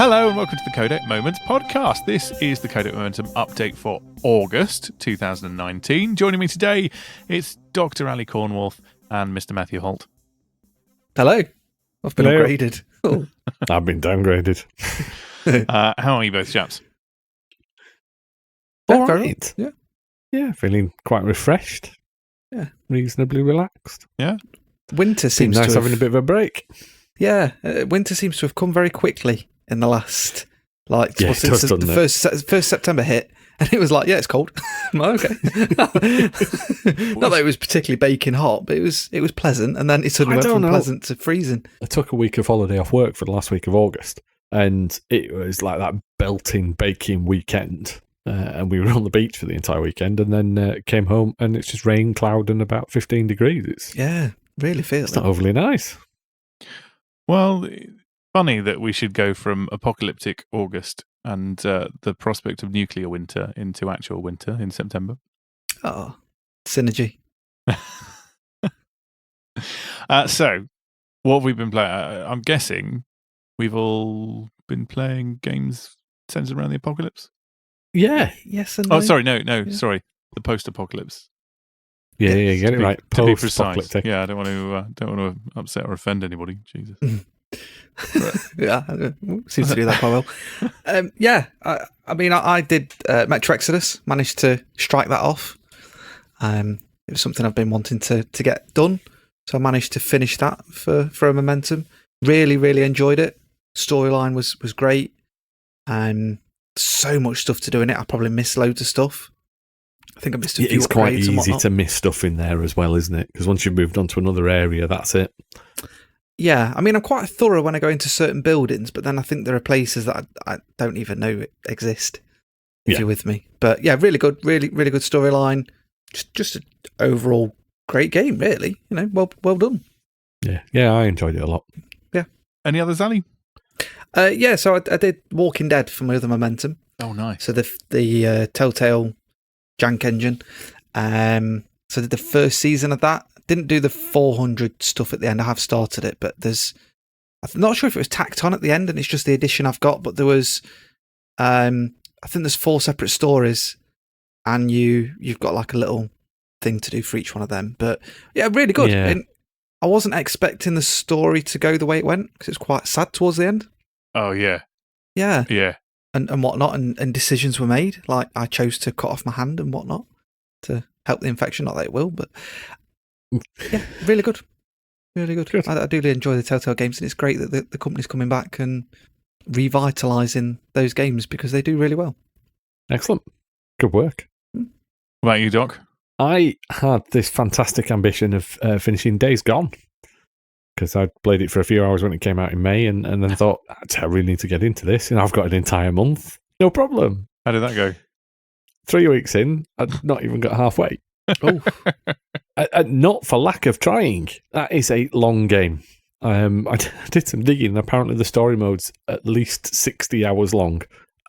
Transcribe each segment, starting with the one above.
Hello and welcome to the Codec Moments Podcast. This is the Codec Momentum update for August 2019. Joining me today, it's Dr. Ali Cornwall and Mr. Matthew Holt. Hello. I've been upgraded. Oh. I've been downgraded. How are you both, chaps? All right. Yeah. Yeah, feeling quite refreshed. Yeah. Reasonably relaxed. Yeah. Winter seems nice to have... having a bit of a break. Yeah. Winter seems to have come very quickly in the last, since the first September hit. And it was like, yeah, it's cold. Well, okay. Not that it was particularly baking hot, but it was pleasant. And then it suddenly went from pleasant to freezing. I took a week of holiday off work for the last week of August. And it was like that belting, baking weekend. And we were on the beach for the entire weekend. And then came home and it's just rain, cloud, and about 15 degrees. Really feels It's not overly nice. Well, funny that we should go from apocalyptic August and the prospect of nuclear winter into actual winter in September. Oh, synergy. So, what have we been playing? I'm guessing we've all been playing games centered around the apocalypse. Yeah. Yes and no. Oh, sorry, no, sorry. The post-apocalypse. Yeah, get it right. To be precise. Yeah, I don't want to upset or offend anybody. Jesus. Yeah, seems to do that quite well. I did Metro Exodus, managed to strike that off. It was something I've been wanting to get done, so I managed to finish that for a Momentum. Really, really enjoyed it. Storyline was great. So much stuff to do in it. I probably missed loads of stuff. I think I missed a few. It's quite easy to miss stuff in there as well, isn't it? Because once you've moved on to another area, that's it. Yeah, I mean, I'm quite thorough when I go into certain buildings, but then I think there are places that I don't even know exist, if you're with me. But yeah, really good, really, really good storyline. Just an overall great game, really. Well done. Yeah, I enjoyed it a lot. Yeah. Any others, Ali? So I did Walking Dead for my other Momentum. Oh, nice. So the Telltale Jank engine. So I did the first season of that. Didn't do the 400 stuff at the end. I have started it, but I'm not sure if it was tacked on at the end and it's just the edition I've got, but there was, I think there's 4 separate stories and you've got like a little thing to do for each one of them. But yeah, really good. Yeah. And I wasn't expecting the story to go the way it went because it was quite sad towards the end. Oh, yeah. Yeah. Yeah. And whatnot, and decisions were made. Like I chose to cut off my hand and whatnot to help the infection. Not that it will, but yeah, really good. Really good. I do really enjoy the Telltale games, and it's great that the company's coming back and revitalising those games because they do really well. Excellent. Good work. What about you, Doc? I had this fantastic ambition of finishing Days Gone because I'd played it for a few hours when it came out in May and then thought, I really need to get into this. And I've got an entire month. No problem. How did that go? 3 weeks in, I'd not even got halfway. Oh, not for lack of trying. That is a long game. I did some digging, and apparently the story mode's at least 60 hours long.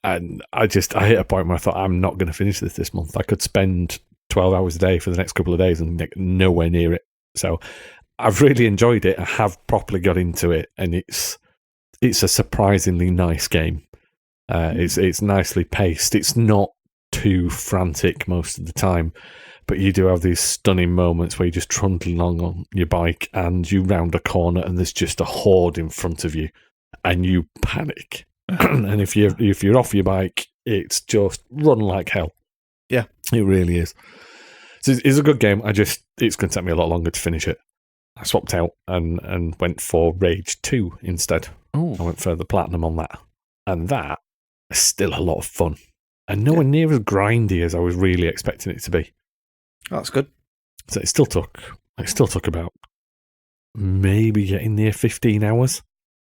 And I hit a point where I thought, I'm not going to finish this month. I could spend 12 hours a day for the next couple of days and get nowhere near it. So I've really enjoyed it. I have properly got into it, and it's a surprisingly nice game. It's nicely paced. It's not too frantic most of the time. But you do have these stunning moments where you're just trundling along on your bike and you round a corner and there's just a horde in front of you and you panic. And if you're off your bike, it's just run like hell. Yeah. It really is. So it's a good game. It's going to take me a lot longer to finish it. I swapped out and went for Rage 2 instead. Ooh. I went for the Platinum on that. And that is still a lot of fun. And nowhere near as grindy as I was really expecting it to be. Oh, that's good. So it still took about maybe getting near 15 hours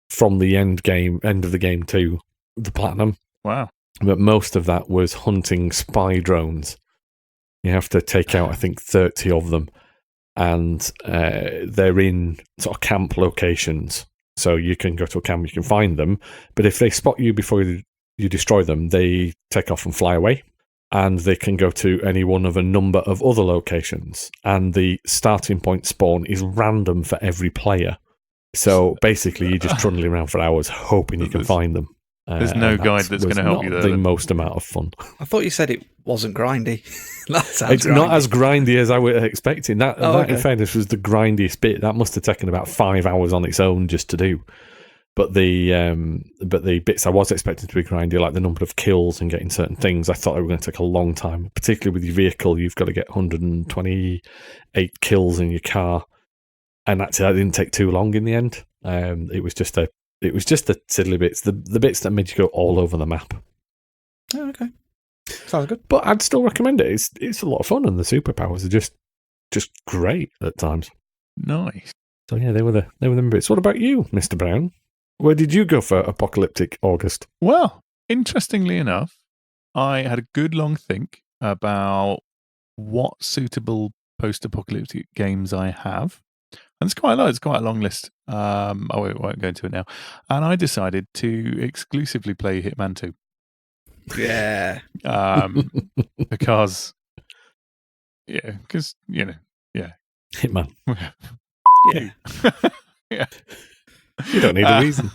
from the end of the game to the Platinum. Wow. But most of that was hunting spy drones. You have to take out, I think, 30 of them. And they're in sort of camp locations. So you can go to a camp, you can find them. But if they spot you before you destroy them, they take off and fly away. And they can go to any one of a number of other locations. And the starting point spawn is random for every player. So basically, you're just trundling around for hours hoping you can find them. There's no and guide that's going to help you there. The then. most amount of fun. I thought you said it wasn't grindy. That sounds It's not as grindy as I was expecting. That okay. in fairness, was the grindiest bit. That must have taken about 5 hours on its own just to do. But the bits I was expecting to be grindy, like the number of kills and getting certain things, I thought they were going to take a long time. Particularly with your vehicle, you've got to get 128 kills in your car, and actually that didn't take too long in the end. It was just the silly bits, the bits that made you go all over the map. Oh, okay, sounds good. But I'd still recommend it. It's a lot of fun, and the superpowers are just great at times. Nice. So yeah, they were the bits. What about you, Mr. Brown? Where did you go for Apocalyptic August? Well, interestingly enough, I had a good long think about what suitable post-apocalyptic games I have. And it's quite a lot. It's quite a long list. I won't go into it now. And I decided to exclusively play Hitman 2. Yeah. Because Hitman. Yeah. Yeah. You don't need a reason.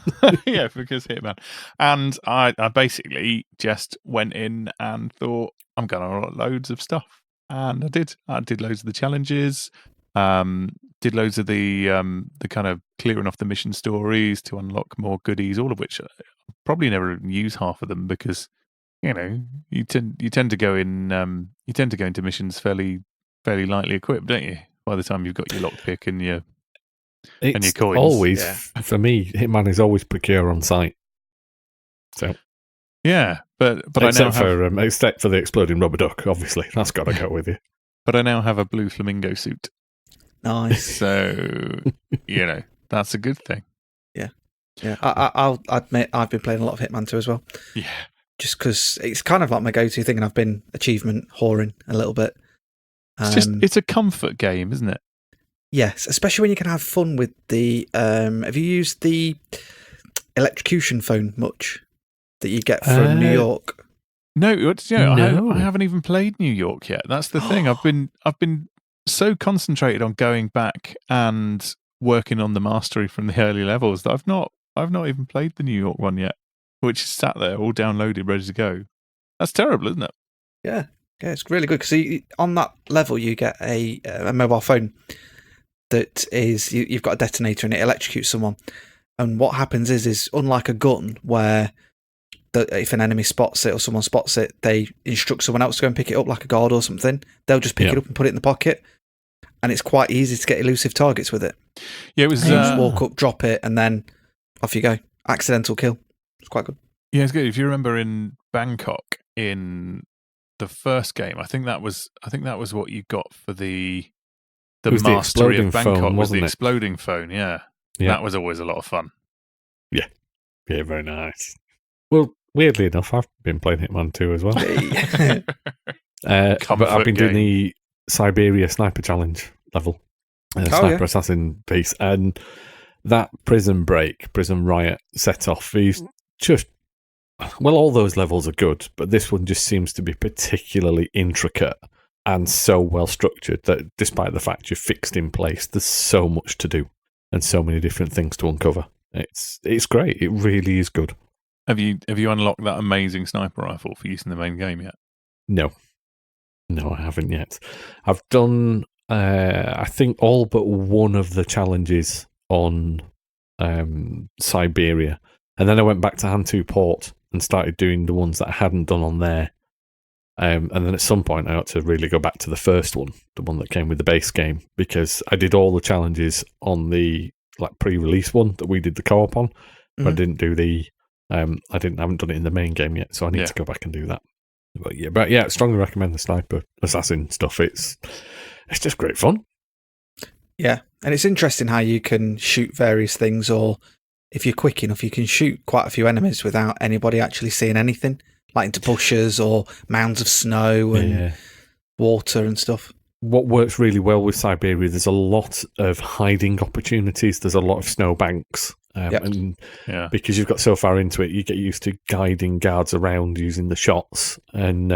Yeah, because Hitman. And I basically just went in and thought, I'm going to unlock loads of stuff. And I did. I did loads of the challenges. Did loads of the kind of clearing off the mission stories to unlock more goodies, all of which I probably never use half of them because, you tend to go into missions fairly lightly equipped, don't you? By the time you've got your lockpick and your coins. Always, for me, Hitman is always procure on site. So yeah, but except for the exploding rubber duck, obviously that's got to go with you. But I now have a blue flamingo suit, Nice. so that's a good thing. Yeah, I'll admit I've been playing a lot of Hitman 2 as well. Yeah, Just because it's kind of like my go-to thing, and I've been achievement whoring a little bit. it's a comfort game, isn't it? Yes, especially when you can have fun with the. Have you used the electrocution phone much that you get from New York? No, No. I haven't even played New York yet. That's the thing. I've been so concentrated on going back and working on the mastery from the early levels that I've not even played the New York one yet, which is sat there all downloaded, ready to go. That's terrible, isn't it? Yeah, it's really good because on that level you get a mobile phone that is you've got a detonator and it electrocutes someone. And what happens is unlike a gun where if an enemy spots it or someone spots it, they instruct someone else to go and pick it up like a guard or something. They'll just pick it up and put it in the pocket. And it's quite easy to get elusive targets with it. Yeah, it was. You just walk up, drop it, and then off you go. Accidental kill. It's quite good. Yeah, it's good. If you remember in Bangkok in the first game, I think that was what you got for the mastery of Bangkok was the exploding phone. Yeah, that was always a lot of fun. Yeah, very nice. Well, weirdly enough, I've been playing Hitman 2 as well. But I've been doing the Siberia Sniper Challenge level, Sniper Assassin piece, and that prison riot set off. He's just, all those levels are good, but this one just seems to be particularly intricate and so well structured that despite the fact you're fixed in place, there's so much to do and so many different things to uncover. It's great. It really is good. Have you unlocked that amazing sniper rifle for use in the main game yet? No, I haven't yet. I've done, I think, all but one of the challenges on Siberia. And then I went back to Hantu Port and started doing the ones that I hadn't done on there. And then at some point I ought to really go back to the first one, the one that came with the base game, because I did all the challenges on the pre-release one that we did the co-op on, but I didn't do the I haven't done it in the main game yet, so I need to go back and do that. But yeah, I strongly recommend the Sniper Assassin stuff. It's just great fun. Yeah, and it's interesting how you can shoot various things, or if you're quick enough, you can shoot quite a few enemies without anybody actually seeing anything, like into bushes or mounds of snow and water and stuff. What works really well with Siberia, there's a lot of hiding opportunities. There's a lot of snowbanks. And because you've got so far into it, you get used to guiding guards around using the shots. And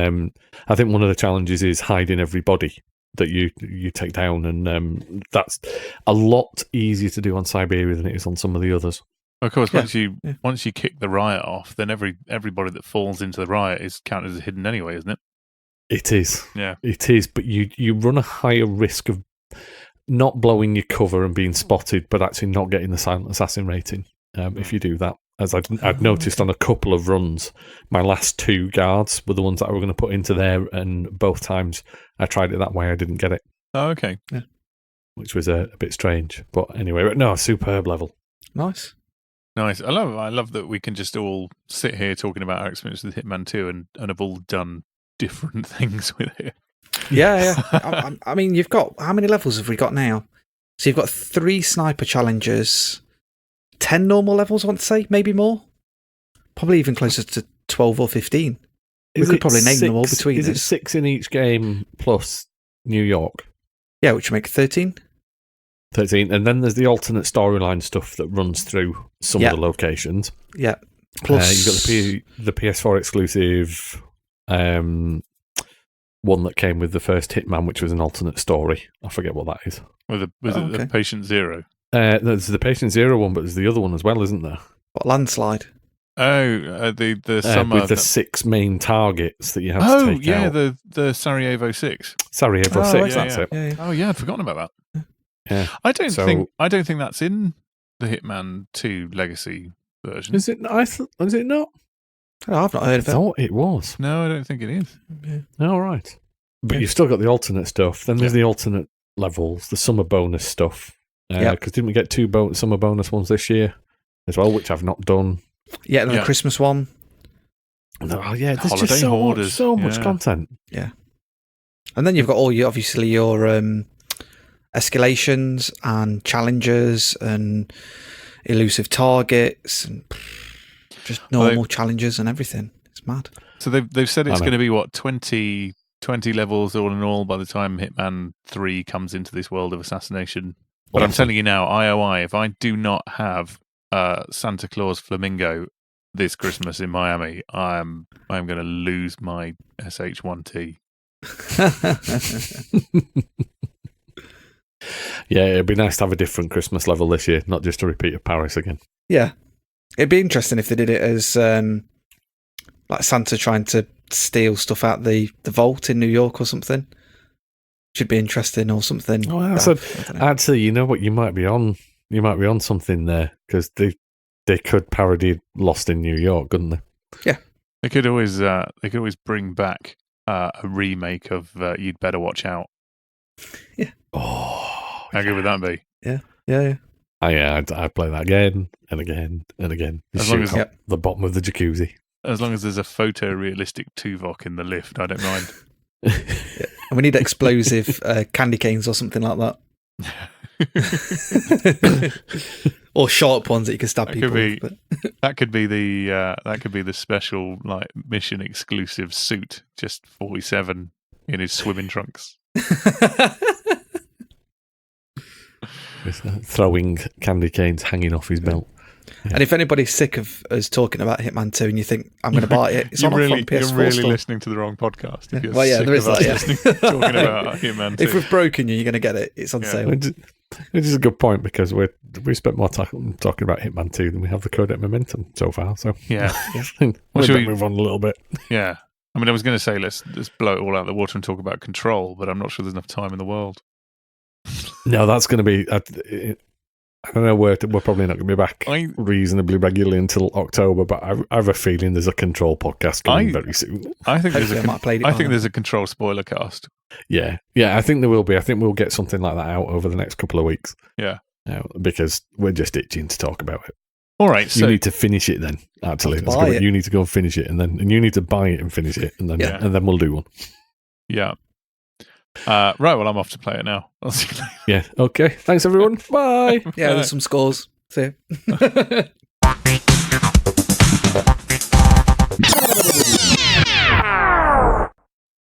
I think one of the challenges is hiding everybody that you take down. And that's a lot easier to do on Siberia than it is on some of the others. Of course, once you kick the riot off, then everybody that falls into the riot is counted as hidden anyway, isn't it? It is. Yeah. It is, but you run a higher risk of not blowing your cover and being spotted, but actually not getting the silent assassin rating if you do that. As I'd noticed on a couple of runs, my last 2 guards were the ones that I were going to put into there, and both times I tried it that way, I didn't get it. Oh, okay. Yeah. Which was a bit strange. But anyway, no, superb level. Nice. Nice. I love that we can just all sit here talking about our experience with Hitman 2 and have all done different things with it. Yeah. I mean, you've got, how many levels have we got now? So you've got 3 sniper challenges, 10 normal levels, I want to say, maybe more. Probably even closer to 12 or 15. We could probably name them all between us. Is it 6 in each game plus New York? Yeah, which would make 13. 13. And then there's the alternate storyline stuff that runs through some of the locations. Yeah. Plus, you've got the PS4 exclusive one that came with the first Hitman, which was an alternate story. I forget what that is. Was it the Patient Zero? There's the Patient Zero one, but there's the other one as well, isn't there? What, Landslide? Oh, the summer with the 6 main targets that you have to take out. the Sarajevo 6. Sarajevo 6, that's it. Yeah. Oh yeah, I'd forgotten about that. Yeah. I don't think that's in the Hitman 2 Legacy version. Is it? Is it not? Oh, I've not heard of it. I thought it was. No, I don't think it is. Yeah. All right. But you've still got the alternate stuff. Then there's the alternate levels, the summer bonus stuff. Because didn't we get 2 summer bonus ones this year as well, which I've not done? Yeah, and the Christmas one. Oh, yeah, there's Holiday just so much content. Yeah. And then you've got all your escalations and challenges and elusive targets and just normal challenges and everything. It's mad. So they've said it's going to be, 20 levels all in all by the time Hitman 3 comes into this world of assassination. But I'm telling you now, IOI, if I do not have Santa Claus Flamingo this Christmas in Miami, I'm going to lose my SH1T. Yeah, it'd be nice to have a different Christmas level this year, not just a repeat of Paris again. Yeah. It'd be interesting if they did it as like Santa trying to steal stuff out the vault in New York or something. Should be interesting or something. Oh, actually, you know what? You might be on something there, because they could parody Lost in New York, couldn't they? Yeah, they could always bring back a remake of You'd Better Watch Out. Yeah. Oh, how good would that be? Yeah. I'd play that again and again and again. As long as the bottom of the jacuzzi. As long as there's a photorealistic Tuvok in the lift, I don't mind. Yeah. And we need explosive candy canes or something like that. Or sharp ones that you can stab people with. That could be the special, like, mission exclusive suit, just 47 in his swimming trunks. Throwing candy canes hanging off his belt. Yeah. And if anybody's sick of us talking about Hitman 2 and you think, I'm going to buy it, it's on PS4 You're really store. Listening to the wrong podcast. If you're there is that. Talking about Hitman 2. If we've broken you, you're going to get it. It's on sale. Which is a good point, because we spent more time talking about Hitman 2 than we have the Codec Momentum so far. So yeah, we'll move on a little bit. Yeah, I mean, I was going to say let's blow it all out of the water and talk about Control, but I'm not sure there's enough time in the world. No, that's going to be. I don't know, we're probably not going to be back reasonably regularly until October, but I have a feeling there's a Control podcast coming very soon. I think there's a Control spoiler cast. Yeah, I think there will be. I think we'll get something like that out over the next couple of weeks. Yeah, because we're just itching to talk about it. All right, you need to finish it then. Actually, you need to go and finish it, and you need to buy it and finish it, and then we'll do one. Yeah. Right, well, I'm off to play it now. I'll see you later. Yeah, okay. Thanks, everyone. Bye. Yeah, there's some scores. See you.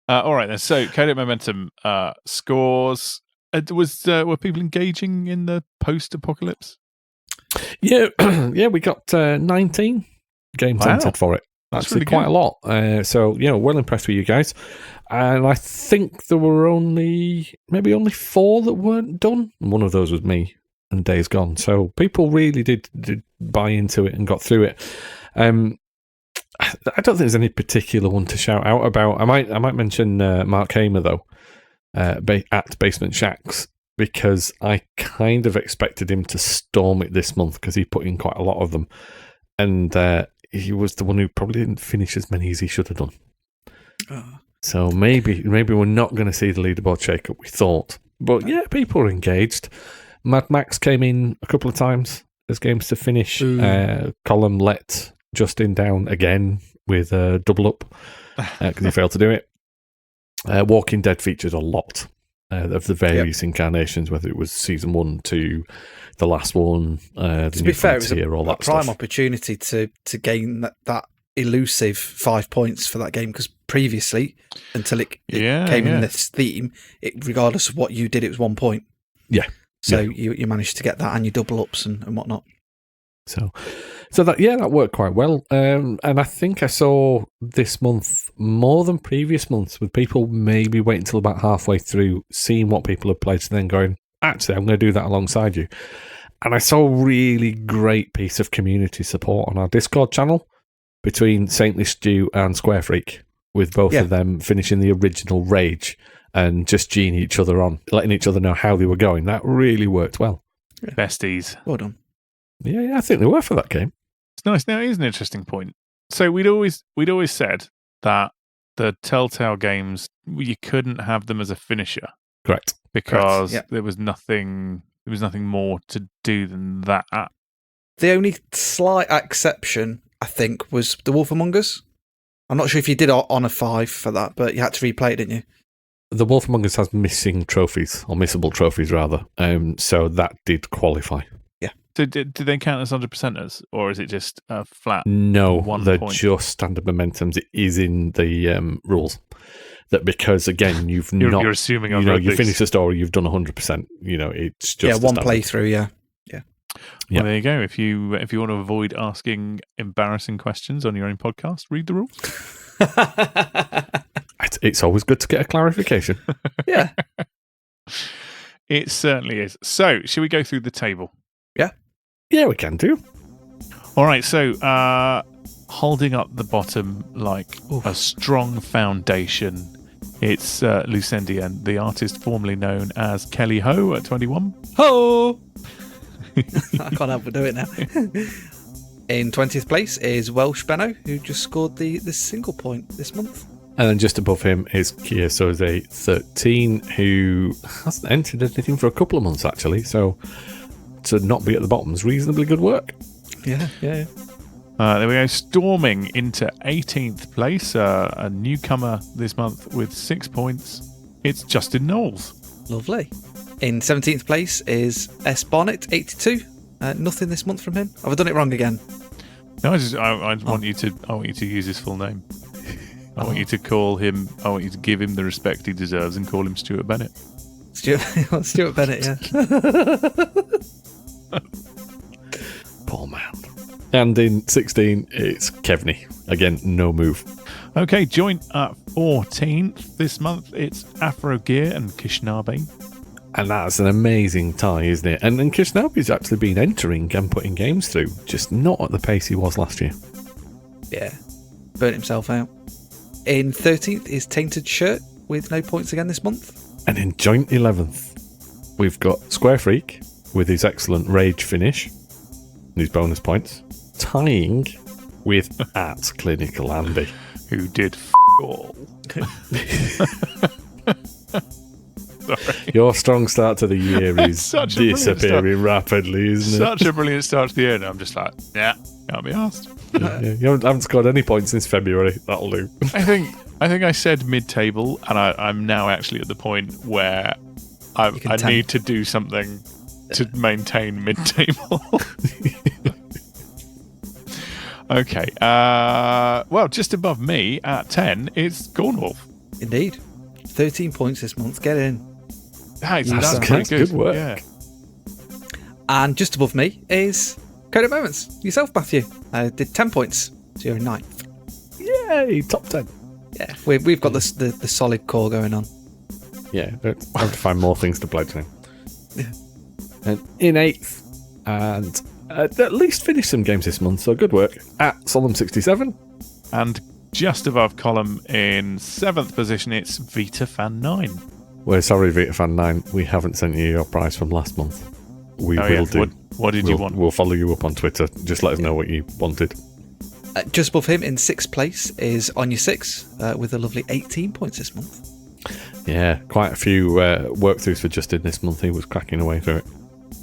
All right, then. So, Codec Momentum scores. Were people engaging in the post-apocalypse? Yeah, we got 19 games entered for it. That's really quite a lot. So, well impressed with you guys. And I think there were only 4 that weren't done. One of those was me. and Days Gone. So people really did buy into it and got through it. I don't think there's any particular one to shout out about. I might mention Mark Hamer, though, at Basement Shacks, because I kind of expected him to storm it this month because he put in quite a lot of them. And he was the one who probably didn't finish as many as he should have done. Oh. So maybe we're not going to see the leaderboard shake-up we thought. But yeah, people are engaged. Mad Max came in a couple of times as games to finish. Column let Justin down again with a double up because he failed to do it. Walking Dead featured a lot of the various incarnations, whether it was season 1 to the last one. To be fair, it was a prime opportunity to gain that elusive 5 points for that game, because previously, until it came in this theme, regardless of what you did, it was 1 point. Yeah. So you managed to get that and your double ups and whatnot. So that worked quite well. And I think I saw this month more than previous months with people maybe waiting until about halfway through, seeing what people have played, and then going, actually, I'm going to do that alongside you. And I saw a really great piece of community support on our Discord channel between SaintlyStuart and Square Freak, with both of them finishing the original Rage and just geeing each other on, letting each other know how they were going. That really worked well. Yeah. Besties. Well done. Yeah, I think they were for that game. It's nice. Now, it is an interesting point. So we'd always said that the Telltale games, you couldn't have them as a finisher. Correct. Because there was nothing more to do than that. The only slight exception, I think, was The Wolf Among Us. I'm not sure if you did on a 5 for that, but you had to replay it, didn't you? The Wolf Among Us has missing trophies, or missable trophies, rather. So that did qualify. Yeah. So did they count as 100%ers, or is it just a flat? No, they're point? just standard momentums. It is in the rules. That because, again, you're assuming you finish the story, you've done 100%. It's just one playthrough. Yeah. Well, there you go. If you want to avoid asking embarrassing questions on your own podcast, read the rules. It's always good to get a clarification. Yeah. It certainly is. So, should we go through the table? Yeah. Yeah, we can do. All right. So, holding up the bottom like a strong foundation, it's Lucendien, the artist formerly known as Kelly Ho at 21. Ho! I can't help but do it now. In 20th place is Welsh Benno, who just scored the single point this month. And then just above him is Kia Soze 13, who hasn't entered anything for a couple of months, actually. So to not be at the bottom is reasonably good work. Yeah. There we go. Storming into 18th place, a newcomer this month with 6 points. It's Justin Knowles. Lovely. In 17th place is S. Barnett, 82. Nothing this month from him. Have I done it wrong again? No, I want you to use his full name. I want you to give him the respect he deserves and call him Stuart Bennett. Stuart Bennett, yeah. Poor man. And in 16, it's Kevney. Again, no move. Okay, joint at 14th this month, it's Afro Gear and Kishnabe. And that's an amazing tie, isn't it? And Kishnabe's actually been entering and putting games through, just not at the pace he was last year. Yeah, burnt himself out. In 13th is Tainted Shirt with no points again this month. And in joint 11th, we've got Square Freak with his excellent Rage finish and his bonus points, tying with at Clinical Andy, who did all. Sorry. Your strong start to the year is disappearing rapidly, isn't it? Such a brilliant start to the year, and I'm just like, can't be asked. You haven't scored any points since February. That'll do. I think I said mid-table, and I'm now actually at the point where I need to do something to maintain mid-table. Okay. Well, just above me at 10 is Cornwolf. Indeed. 13 points this month. Get in. That's good work. Yeah. And just above me is Codec Moments. Yourself, Matthew. Did 10 points. So you're in 9th. Yay, top 10. Yeah, we've got the solid core going on. Yeah, I have to find more things to play to. Yeah. And in 8th, and at least finished some games this month, so good work, at Solemn67. And just above Column in 7th position, it's VitaFan9. We're sorry, VitaFan9, we haven't sent you your prize from last month. We will do. What did you want? We'll follow you up on Twitter. Just let us know what you wanted. Just above him in 6th place is On Your 6 with a lovely 18 points this month. Yeah, quite a few work-throughs for Justin this month. He was cracking away through it.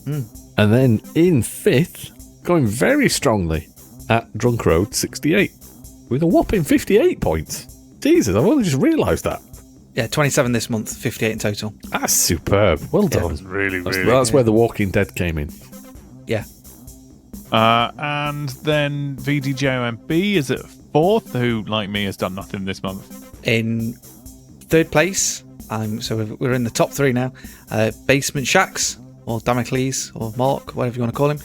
And then in 5th, going very strongly, at Drunk Road 68, with a whopping 58 points. Jesus, I've only just realised that. Yeah, 27 this month, 58 in total. That's superb. Well done. That's really, really That's where The Walking Dead came in. Yeah. And then VDJOMB is at 4th, who, like me, has done nothing this month. In 3rd place, so we're in the top 3 now, Basement Shacks, or Damocles, or Mark, whatever you want to call him,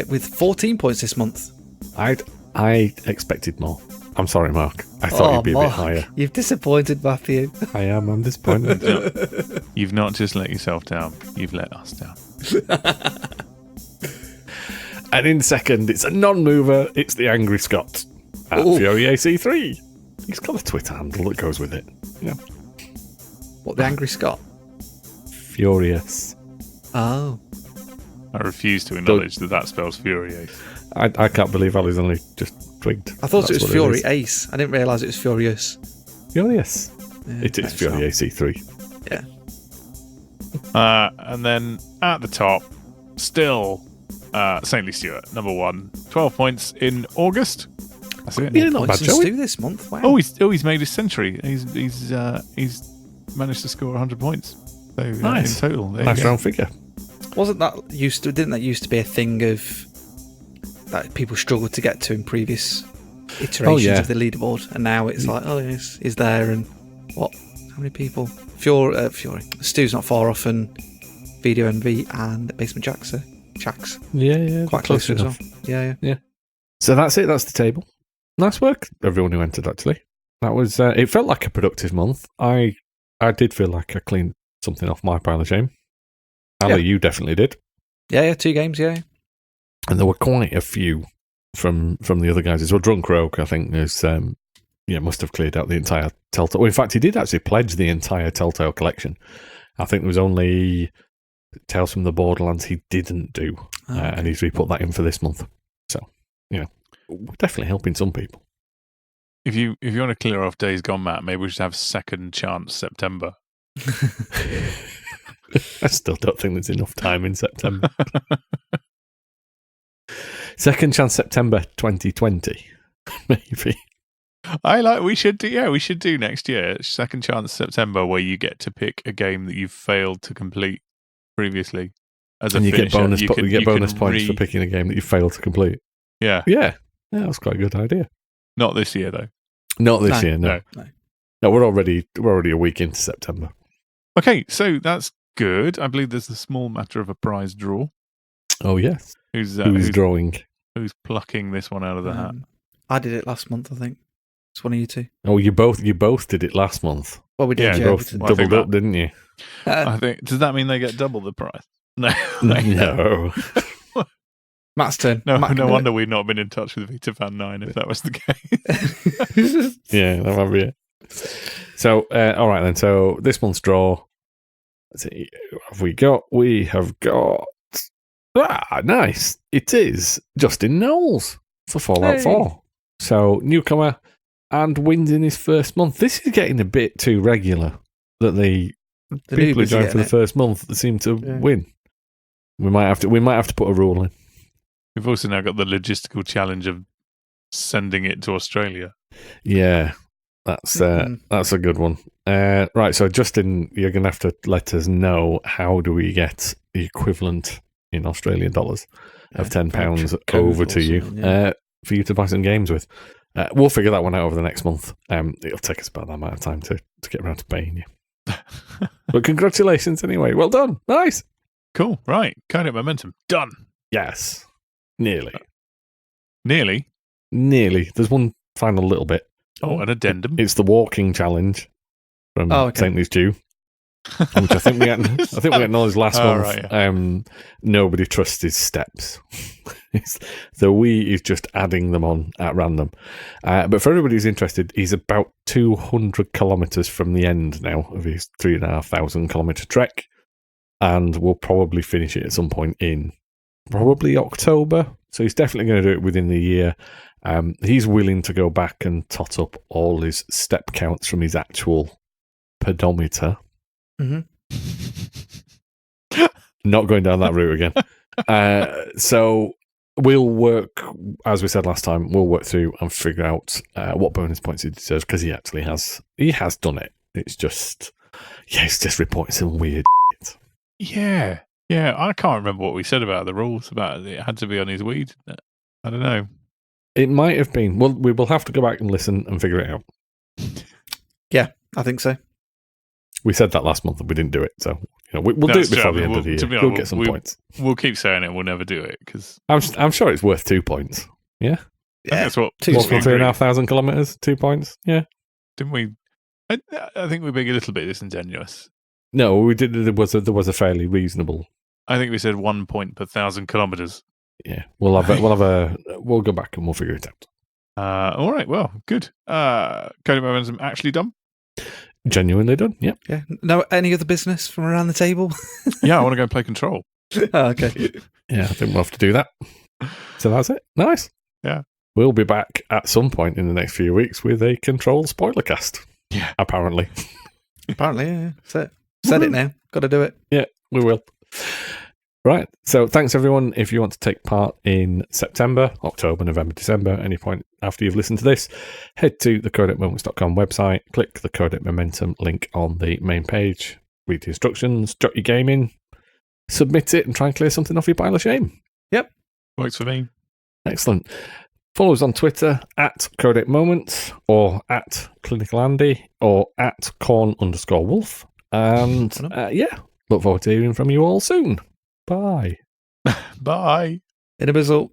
with 14 points this month. I expected more. I'm sorry, Mark. I thought you'd be Mark, a bit higher. You've disappointed Matthew. I'm disappointed. You've not just let yourself down, you've let us down. And in 2nd, it's a non-mover. It's the Angry Scott at Fury AC3. He's got a Twitter handle that goes with it. Yeah. What, the Angry Scott? Furious. Oh. I refuse to acknowledge that spells furious. I can't believe Ali's only just twigged. I thought That's it was what Fury is. Ace. I didn't realise it was Furious. Furious. Yeah, It is Fury AC3. Yeah. And then at the top, still SaintlyStuart, number 1. 12 points in August. That's it. Yeah, not bad, Points and Joey. stew this month. Wow. He's made his century. He's managed to score 100 points. So Nice. in total, there Nice you go. round figure. Didn't that used to be a thing of that people struggled to get to in previous iterations of the leaderboard, and now it's like, he's there, and what? How many people? Fury. Stu's not far off, and Video MV and Basement Jacks. Yeah, Quite close as well. Yeah. So that's it. That's the table. Nice work, everyone who entered. Actually, that was. It felt like a productive month. I did feel like I cleaned something off my pile of shame. Ali, you definitely did. Yeah. 2 games. Yeah. And there were quite a few from the other guys as well. Drunk Rogue, I think, is must have cleared out the entire Telltale. Well, in fact, he did actually pledge the entire Telltale collection. I think there was only Tales from the Borderlands he didn't do, and he's re-put that in for this month. So, we're definitely helping some people. If you want to clear off Days Gone, Matt, maybe we should have Second Chance September. I still don't think there's enough time in September. Second Chance September 2020, maybe. We should do next year Second Chance September, where you get to pick a game that you've failed to complete previously as a finisher. You get bonus points for picking a game that you failed to complete. Yeah, that's quite a good idea. Not this year though. Not this year, no. No, we're already a week into September. Okay, so that's good. I believe there's a small matter of a prize draw. Oh yes. Who's drawing? Who's plucking this one out of the hat? I did it last month, I think. It's one of you two. Oh, you both did it last month. Well, we did. Yeah, You both Well, I think doubled up, didn't you? I think. Does that mean they get double the prize? No. No. Matt's turn. No Matt, wonder we've not been in touch with VitaFan9 if that was the case. Yeah, that might be it. So, all right then. So this month's draw. Let's see. We have got. Nice. It is Justin Knowles for Fallout 4. So newcomer and wins in his first month. This is getting a bit too regular that the people who join for the first month seem to win. We might have to put a rule in. We've also now got the logistical challenge of sending it to Australia. Yeah, that's a good one. Right, so Justin, you're going to have to let us know how do we get the equivalent in Australian dollars of £10 over to you for you to buy some games with. We'll figure that one out over the next month. It'll take us about that amount of time to get around to paying you. But congratulations anyway. Well done. Nice. Cool. Right. Codec Momentum. Done. Yes. Nearly. Nearly. There's one final little bit. Oh, an addendum. It's the walking challenge from Saintly Stew. which I think we acknowledged last month. Right, yeah. Nobody trusts his steps. The Wii is just adding them on at random. But for everybody who's interested, he's about 200 kilometres from the end now of his 3,500 kilometre trek, and we'll probably finish it at some point in probably October. So he's definitely going to do it within the year. He's willing to go back and tot up all his step counts from his actual pedometer. Mm-hmm. Not going down that route again. So we'll work, as we said last time, we'll work through and figure out what bonus points he deserves, because he actually has. He has done it. It's just reporting some weird shit. Yeah. I can't remember what we said about the rules. About it had to be on his weed. I don't know. It might have been. Well, we will have to go back and listen and figure it out. Yeah, I think so. We said that last month and we didn't do it, so we'll do it before the end of the year. We'll get some points. We'll keep saying it. We'll never do it because I'm sure it's worth 2 points. Yeah, that's what. What for 3,500 kilometers? 2 points. Yeah, didn't we? I think we're being a little bit disingenuous. No, we did. There was a fairly reasonable. I think we said 1 point per 1,000 kilometers. Yeah, we'll go back and we'll figure it out. All right. Well, good. Codec Momentum actually done. Genuinely done. Yep. Yeah. No, any other business from around the table? Yeah, I want to go play Control. Okay. Yeah, I think we'll have to do that. So that's it. Nice. Yeah. We'll be back at some point in the next few weeks with a Control spoilercast. Yeah. Apparently. Yeah. Said it now. Got to do it. Yeah, we will. Right. So thanks, everyone. If you want to take part in September, October, November, December, any point after you've listened to this, head to the CodecMoments.com website, click the Codec Momentum link on the main page, read the instructions, jot your game in, submit it, and try and clear something off your pile of shame. Yep. Works for me. Excellent. Follow us on Twitter at Codec Moments, or at Clinical Andy, or at Corn_Wolf. And look forward to hearing from you all soon. Bye. Bye. In a bizzle.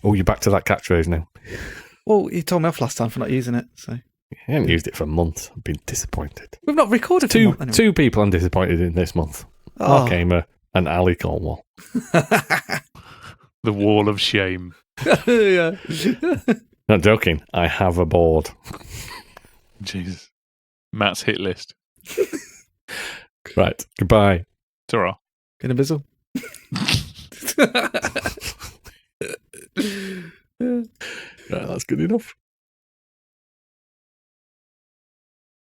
Oh, you're back to that catchphrase now. Well, you told me off last time for not using it, so. I haven't used it for months. I've been disappointed. We've not recorded two people I'm disappointed in this month. Mark Amer and Ali Cornwall. The wall of shame. Yeah. Not joking. I have a board. Jesus. Matt's hit list. Right. Goodbye. Ta-ra. In a bizzle. Right, that's good enough.